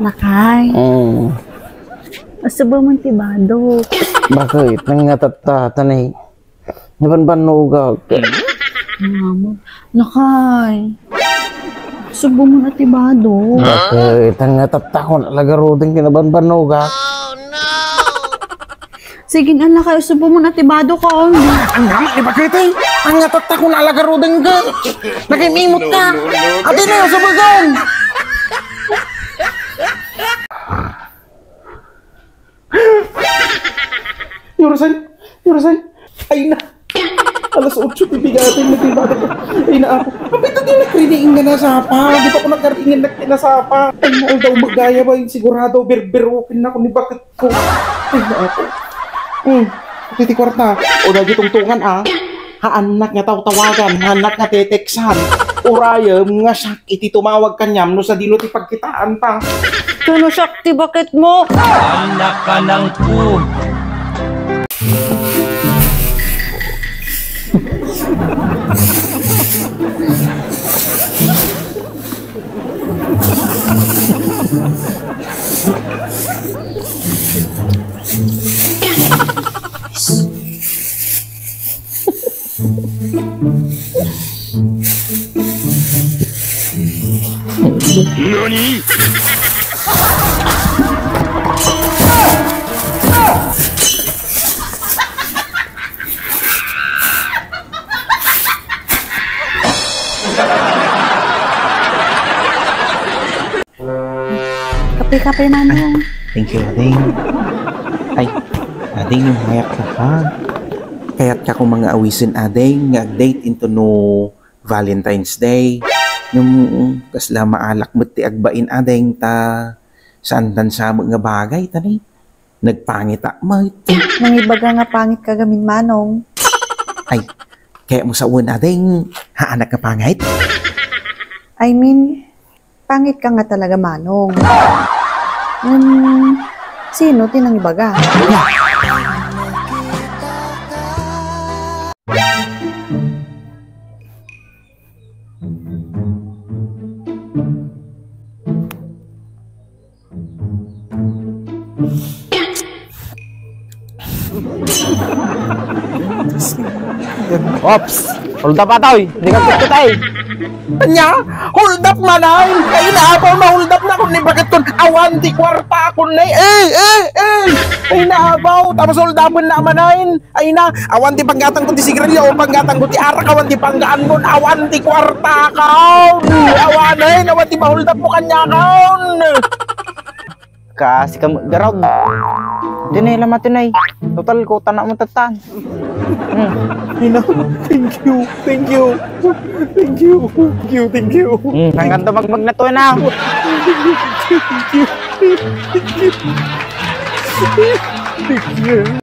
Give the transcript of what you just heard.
Nakay. Asa ba man tibado? Bakit? Nangatatan eh. Nabanbanugag. Nakay. Subo mo na tibado. Bakit? Nangatatahon alagaruding kinabanbanugag. Sige nga nakay. Subo mo na tibado ka. Ang naman ni bakit eh? Nangatatahon alagaruding ka. Nakimimot ka. Ate na yung subugan. Yurasan, ay na. Alas 8, pipigatin mo tibado ko. Ay na ako. Kapit ito nakriniing nga nasapa. Di pa ko nagkaringin na kinasapa. Ay na daw magaya ba yung sigurado. Berberokin na ako ni bakit ko. Ay na ako. Titikwarta. O na tungtungan Haanak nga tawagan. Hanak nga teteksan. Urayam nga siyak iti tumawag kanyam no sa dilo ti pagkitaan pa. Tuno Shakti, bakit mo? Anak ka ng po. NANI?! Kape-kape naman. Thank you, Ading. Ay, Ading, yung mayak ka pa. Kaya't ka kung mga awisin, Ading, nag-date into no Valentine's Day. Yung kasla maalak mo ti agbain, Ading, ta saan sa mga bagay, tani. Nagpangita mo ito. Nangibaga nga pangit kagamin manong. Ay, kaya mo sa una, Ading, haanak ka pangit? I mean, pangit ka nga talaga manong. Sino tinangibaga? Ops! Hold up atoy! Hindi ka tututay! Anya? Hold up manay! Ay naabaw na hold up na kung ni bakit kun awan di kwarta akon na ay naabaw! Tapos hold upin na manayin! Ay na! Awan di panggatang ko ti sigrilyo o panggatang ko ti arak awan di panggaan mo awan di kwarta kaon! Awanay! Awan di ma-hold up mo kanya kaon! Kasi ka garaw. Dinay lama tinay. Total ko tanak mo tatan. Thank you. Hanggang tumagmag na to na. Thank you.